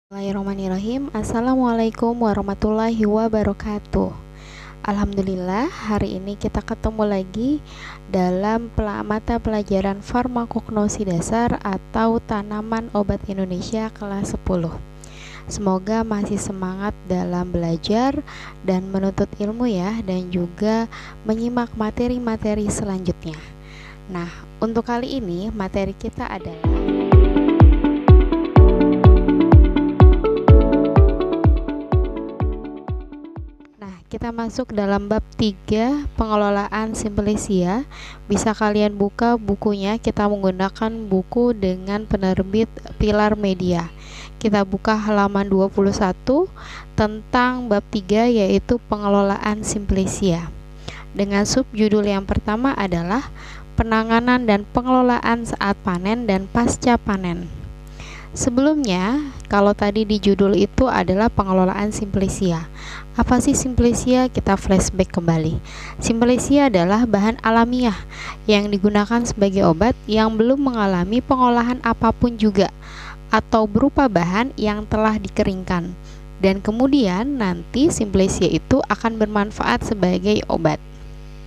Bismillahirrahmanirrahim. Assalamualaikum warahmatullahi wabarakatuh. Alhamdulillah, hari ini kita ketemu lagi dalam mata pelajaran farmakognosi dasar atau tanaman obat Indonesia kelas 10. Semoga masih semangat dalam belajar dan menuntut ilmu ya, dan juga menyimak materi-materi selanjutnya. Nah, untuk kali ini materi kita adalah kita masuk dalam bab 3 pengelolaan Simplicia. Bisa kalian buka bukunya, kita menggunakan buku dengan penerbit Pilar Media. Kita buka halaman 21 tentang bab 3 yaitu pengelolaan Simplicia. Dengan subjudul yang pertama adalah penanganan dan pengelolaan saat panen dan pasca panen. Sebelumnya, kalau tadi di judul itu adalah pengelolaan Simplicia. Apa sih Simplicia? Kita flashback kembali. Simplicia adalah bahan alamiah yang digunakan sebagai obat yang belum mengalami pengolahan apapun juga, atau berupa bahan yang telah dikeringkan. Dan kemudian nanti Simplicia itu akan bermanfaat sebagai obat.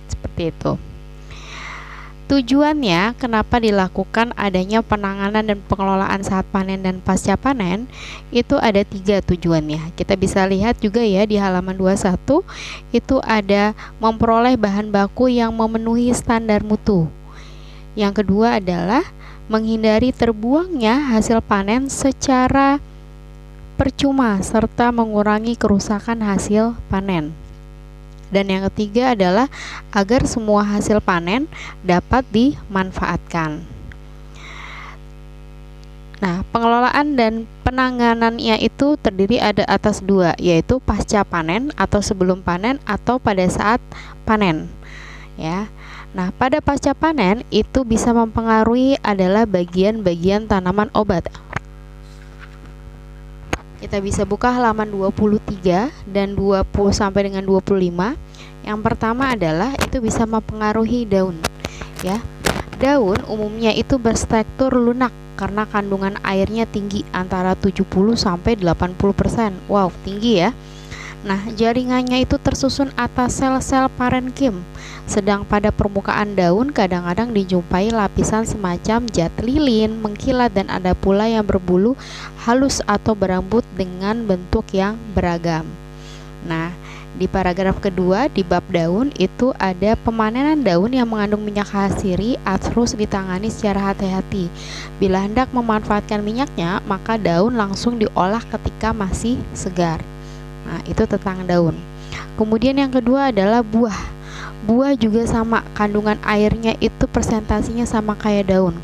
Seperti itu. Tujuannya kenapa dilakukan adanya penanganan dan pengelolaan saat panen dan pasca panen, itu ada 3 tujuannya. Kita bisa lihat juga ya di halaman 21, itu ada memperoleh bahan baku yang memenuhi standar mutu. Yang kedua adalah menghindari terbuangnya hasil panen secara percuma serta mengurangi kerusakan hasil panen. Dan yang ketiga adalah agar semua hasil panen dapat dimanfaatkan. Nah, pengelolaan dan penanganannya itu terdiri ada atas 2, yaitu pasca panen atau sebelum panen atau pada saat panen. Ya. Nah, pada pasca panen itu bisa mempengaruhi adalah bagian-bagian tanaman obat. Kita bisa buka halaman 23 dan 20 sampai dengan 25. Yang pertama adalah itu bisa mempengaruhi daun. Ya. Daun umumnya itu berstruktur lunak karena kandungan airnya tinggi antara 70 sampai 80%. Wow, tinggi ya. Nah, jaringannya itu tersusun atas sel-sel parenkim. Sedang pada permukaan daun kadang-kadang dijumpai lapisan semacam zat lilin, mengkilat, dan ada pula yang berbulu halus atau berambut dengan bentuk yang beragam. Nah, di paragraf kedua di bab daun itu ada pemanenan daun yang mengandung minyak hasiri harus ditangani secara hati-hati. Bila hendak memanfaatkan minyaknya, maka daun langsung diolah ketika masih segar. Nah, itu tentang daun. Kemudian yang kedua adalah buah. Buah juga sama, kandungan airnya itu persentasenya sama kayak daun,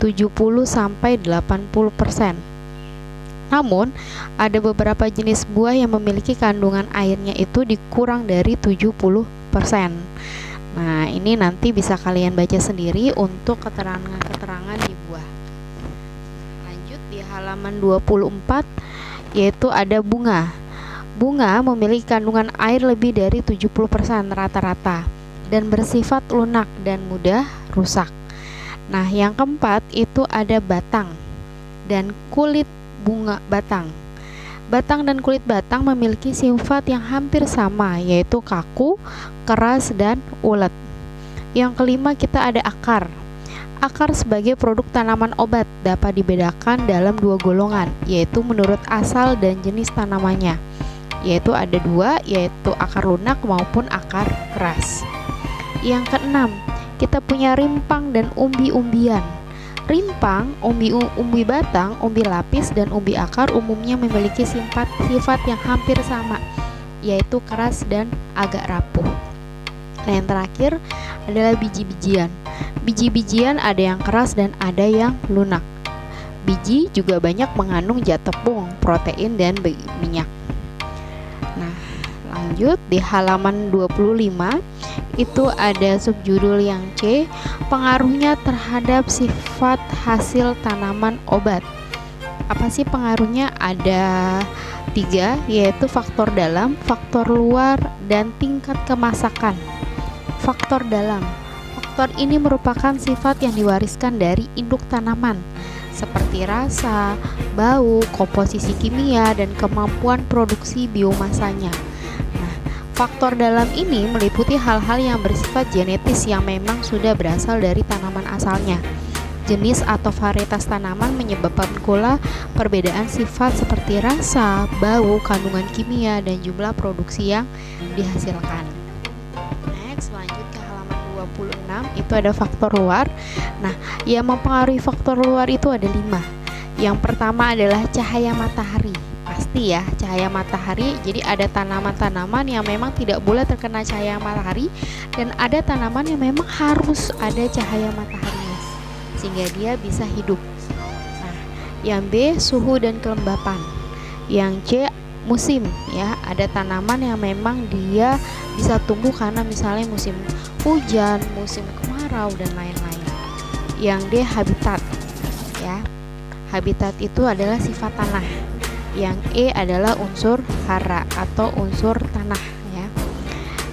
70 sampai 80%. Namun, ada beberapa jenis buah yang memiliki kandungan airnya itu dikurang dari 70%. Nah, ini nanti bisa kalian baca sendiri untuk keterangan-keterangan di buah. Lanjut di halaman 24, yaitu ada bunga. Bunga memiliki kandungan air lebih dari 70% rata-rata dan bersifat lunak dan mudah rusak. Nah, yang keempat itu ada batang dan kulit bunga batang. Batang dan kulit batang memiliki sifat yang hampir sama, yaitu kaku, keras, dan ulet. Yang kelima kita ada akar. Akar sebagai produk tanaman obat dapat dibedakan dalam 2 golongan, yaitu menurut asal dan jenis tanamannya. Yaitu ada 2, yaitu akar lunak maupun akar keras. Yang keenam, kita punya rimpang dan umbi-umbian. Rimpang, umbi batang, umbi lapis, dan umbi akar umumnya memiliki sifat yang hampir sama, yaitu keras dan agak rapuh. Nah, yang terakhir adalah biji-bijian. Biji-bijian ada yang keras dan ada yang lunak. Biji juga banyak mengandung zat tepung, protein, dan minyak. Nah, lanjut di halaman 25 itu ada subjudul yang C, pengaruhnya terhadap sifat hasil tanaman obat. Apa sih pengaruhnya? Ada 3, yaitu faktor dalam, faktor luar, dan tingkat kemasakan. Faktor Faktor ini merupakan sifat yang diwariskan dari induk tanaman, seperti rasa, bau, komposisi kimia, dan kemampuan produksi biomasanya. Nah, faktor dalam ini meliputi hal-hal yang bersifat genetis yang memang sudah berasal dari tanaman asalnya. Jenis atau varietas tanaman menyebabkan pula perbedaan sifat seperti rasa, bau, kandungan kimia, dan jumlah produksi yang dihasilkan. Next, lanjut ke halaman 26, itu ada faktor luar. Nah, yang mempengaruhi faktor luar itu ada 5. Yang pertama adalah cahaya matahari. Pasti ya, cahaya matahari. Jadi ada tanaman-tanaman yang memang tidak boleh terkena cahaya matahari, dan ada tanaman yang memang harus ada cahaya matahari sehingga dia bisa hidup. Nah, yang B, suhu dan kelembapan. Yang C, musim ya. Ada tanaman yang memang dia bisa tumbuh karena misalnya musim hujan, musim kemarau, dan lain-lain. Yang D, habitat ya. Habitat itu adalah sifat tanah. Yang E adalah unsur hara atau unsur tanah ya.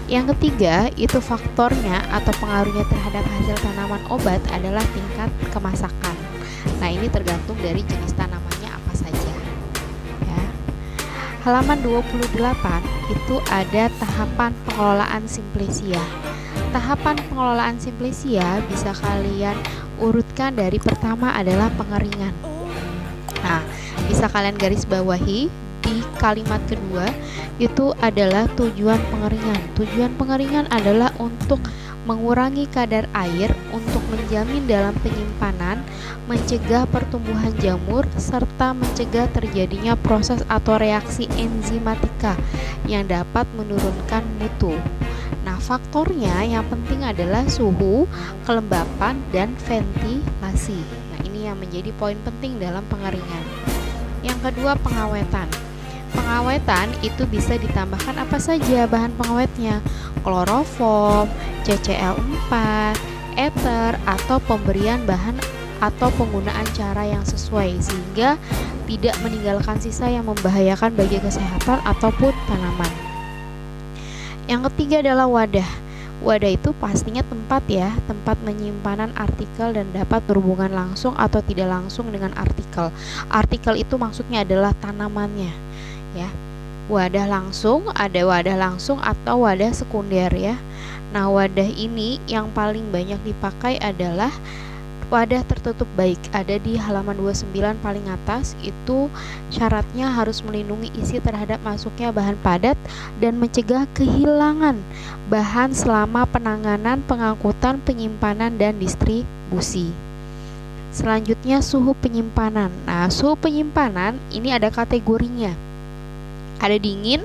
Yang ketiga, itu faktornya atau pengaruhnya terhadap hasil tanaman obat adalah tingkat kemasakan. Nah, ini tergantung dari jenis tanamannya apa saja ya. Halaman 28 itu ada tahapan pengelolaan Simplesia. Tahapan pengelolaan Simplesia bisa kalian urutkan dari pertama adalah pengeringan. Nah, bisa kalian garis bawahi di kalimat kedua itu adalah tujuan pengeringan. Tujuan pengeringan adalah untuk mengurangi kadar air untuk menjamin dalam penyimpanan, mencegah pertumbuhan jamur, serta mencegah terjadinya proses atau reaksi enzimatika yang dapat menurunkan mutu. Nah, faktornya yang penting adalah suhu, kelembapan, dan ventilasi. Nah, ini yang menjadi poin penting dalam pengeringan. Yang kedua, pengawetan. Pengawetan itu bisa ditambahkan apa saja bahan pengawetnya, kloroform, CCl4, ether, atau pemberian bahan atau penggunaan cara yang sesuai sehingga tidak meninggalkan sisa yang membahayakan bagi kesehatan ataupun tanaman. Yang ketiga adalah wadah. Wadah itu pastinya tempat ya, tempat penyimpanan artikel dan dapat berhubungan langsung atau tidak langsung dengan artikel. Artikel itu maksudnya adalah tanamannya ya. Wadah langsung, ada wadah langsung atau wadah sekunder ya. Nah, wadah ini yang paling banyak dipakai adalah wadah tertutup baik, ada di halaman 29 paling atas. Itu syaratnya harus melindungi isi terhadap masuknya bahan padat dan mencegah kehilangan bahan selama penanganan, pengangkutan, penyimpanan, dan distribusi. Selanjutnya, suhu penyimpanan. Nah, suhu penyimpanan ini ada kategorinya. Ada dingin,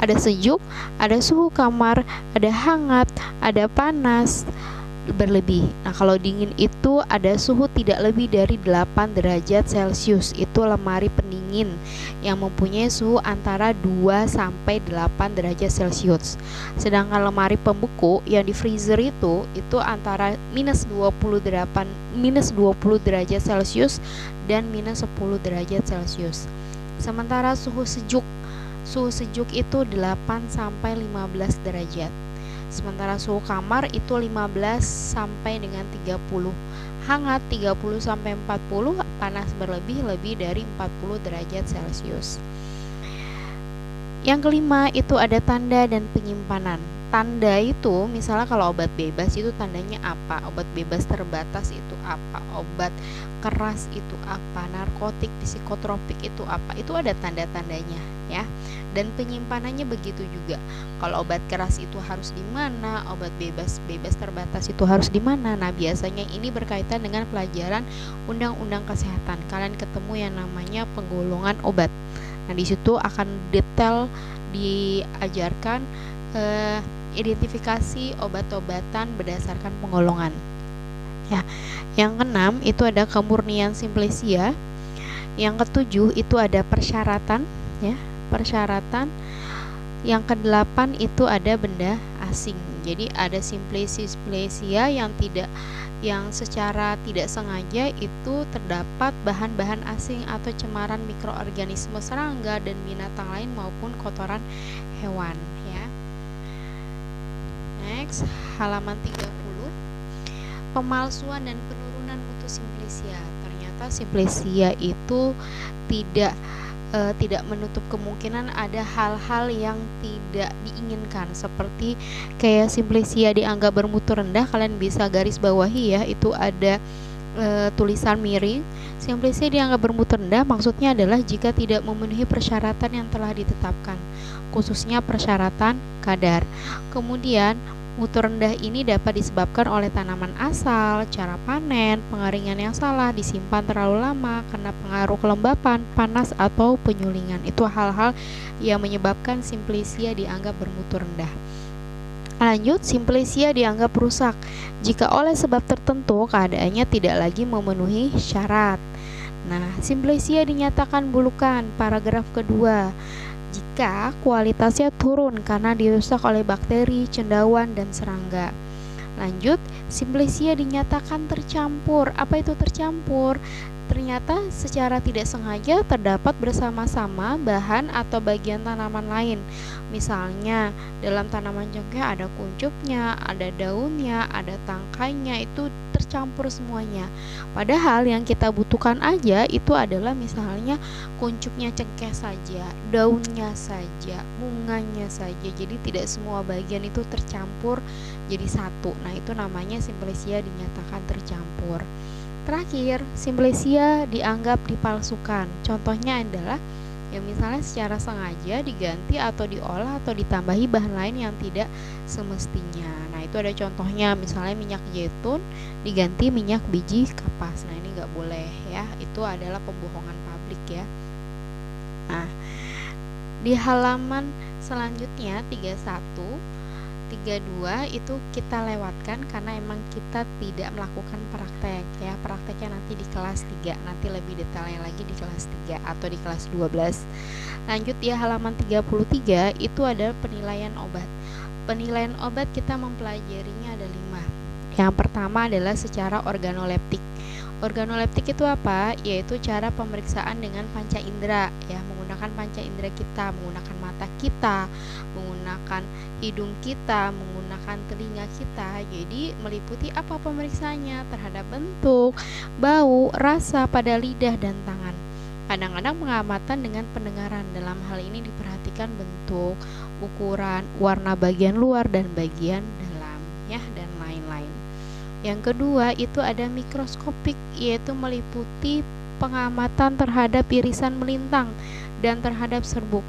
ada sejuk, ada suhu kamar, ada hangat, ada panas berlebih. Nah, kalau dingin itu ada suhu tidak lebih dari 8 derajat Celcius. Itu lemari pendingin yang mempunyai suhu antara 2 sampai 8 derajat Celcius. Sedangkan lemari pembeku yang di freezer itu antara minus 20 derajat Celcius dan minus 10 derajat Celcius. Sementara suhu sejuk itu 8 sampai 15 derajat. Sementara suhu kamar itu 15 sampai dengan 30. Hangat 30 sampai 40, panas berlebih lebih dari 40 derajat Celcius. Yang kelima itu ada tanda dan penyimpanan. Tanda itu misalnya kalau obat bebas itu tandanya apa? Obat bebas terbatas itu apa? Obat keras itu apa? Narkotik, psikotropik itu apa? Itu ada tanda-tandanya ya. Dan penyimpanannya begitu juga. Kalau obat keras itu harus di mana? Obat bebas terbatas itu harus di mana? Nah, biasanya ini berkaitan dengan pelajaran Undang-Undang Kesehatan. Kalian ketemu yang namanya penggolongan obat. Nah, di situ akan detail diajarkan identifikasi obat-obatan berdasarkan penggolongan. Ya, yang keenam itu ada kemurnian Simplesia. Yang ketujuh itu ada persyaratan, ya, persyaratan. Yang kedelapan itu ada benda asing. Jadi ada Simplesia yang secara tidak sengaja itu terdapat bahan-bahan asing atau cemaran mikroorganisme serangga dan binatang lain maupun kotoran hewan ya. Next, halaman 30. pemalsuan dan penurunan mutu Simplicia. Ternyata Simplicia itu tidak menutup kemungkinan ada hal-hal yang tidak diinginkan, seperti kayak Simplicia dianggap bermutu rendah. Kalian bisa garis bawahi ya, itu ada tulisan miring. Simplicia dianggap bermutu rendah maksudnya adalah jika tidak memenuhi persyaratan yang telah ditetapkan, khususnya persyaratan kadar. Kemudian mutu rendah ini dapat disebabkan oleh tanaman asal, cara panen, pengeringan yang salah, disimpan terlalu lama, karena pengaruh kelembapan, panas, atau penyulingan. Itu hal-hal yang menyebabkan Simplicia dianggap bermutu rendah. Lanjut, Simplicia dianggap rusak jika oleh sebab tertentu keadaannya tidak lagi memenuhi syarat. Nah, Simplicia dinyatakan bulukan, paragraf kedua, jika kualitasnya turun karena dirusak oleh bakteri, cendawan, dan serangga. Lanjut, Simplicia dinyatakan tercampur. Apa itu tercampur? Ternyata secara tidak sengaja terdapat bersama-sama bahan atau bagian tanaman lain. Misalnya, dalam tanaman cengkeh ada kuncupnya, ada daunnya, ada tangkainya, itu tercampur semuanya. Padahal yang kita butuhkan aja itu adalah misalnya kuncupnya cengkeh saja, daunnya saja, bunganya saja. Jadi tidak semua bagian itu tercampur jadi satu. Nah, itu namanya Simplicia dinyatakan tercampur. Terakhir, Simplicia dianggap dipalsukan. Contohnya adalah yang misalnya secara sengaja diganti atau diolah atau ditambahi bahan lain yang tidak semestinya. Nah, itu ada contohnya, misalnya minyak zaitun diganti minyak biji kapas. Nah, ini nggak boleh ya, itu adalah pembohongan publik ya. Nah, di halaman selanjutnya 31, 32 itu kita lewatkan karena emang kita tidak melakukan praktek ya. Prakteknya nanti di kelas 3, nanti lebih detailnya lagi di kelas 3 atau di kelas 12. Lanjut ya, halaman 33 itu ada penilaian obat. Penilaian obat kita mempelajarinya ada 5. Yang pertama adalah secara organoleptik. Organoleptik itu apa? Yaitu cara pemeriksaan dengan panca indera ya, menggunakan panca indera kita, menggunakan mata kita, menggunakan hidung kita, menggunakan telinga kita. Jadi meliputi apa pemeriksaannya? Terhadap bentuk, bau, rasa pada lidah dan tangan. Kadang-kadang pengamatan dengan pendengaran. Dalam hal ini diperhatikan bentuk, ukuran, warna bagian luar dan bagian dalam ya, dan lain-lain. Yang kedua itu ada mikroskopik, yaitu meliputi pengamatan terhadap irisan melintang dan terhadap serbuk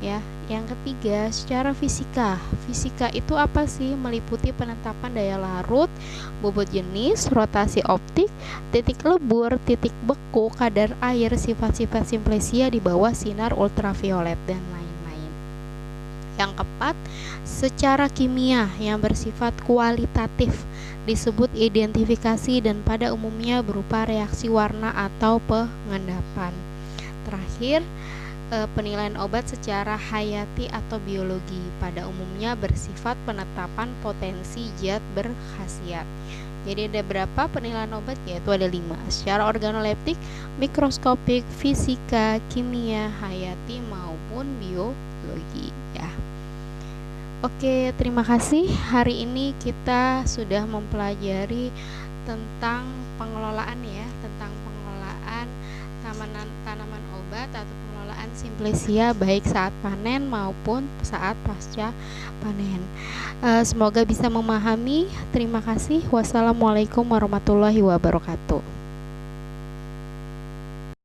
ya. Yang ketiga secara fisika. Fisika itu apa sih? Meliputi penetapan daya larut, bobot jenis, rotasi optik, titik lebur, titik beku, kadar air, sifat-sifat Simplicia di bawah sinar ultraviolet dan lain-lain. Yang keempat, secara kimia yang bersifat kualitatif, disebut identifikasi dan pada umumnya berupa reaksi warna atau pengendapan. Terakhir, penilaian obat secara hayati atau biologi, pada umumnya bersifat penetapan potensi zat berkhasiat. Jadi ada berapa penilaian obat? Yaitu ada 5. Secara organoleptik, mikroskopik, fisika, kimia, hayati maupun biologi ya. Oke, terima kasih. Hari ini kita sudah mempelajari tentang pengelolaan ya, tentang pengelolaan tanaman obat atau pengelolaan Simplicia baik saat panen maupun saat pasca panen. Semoga bisa memahami. Terima kasih. Wassalamualaikum warahmatullahi wabarakatuh.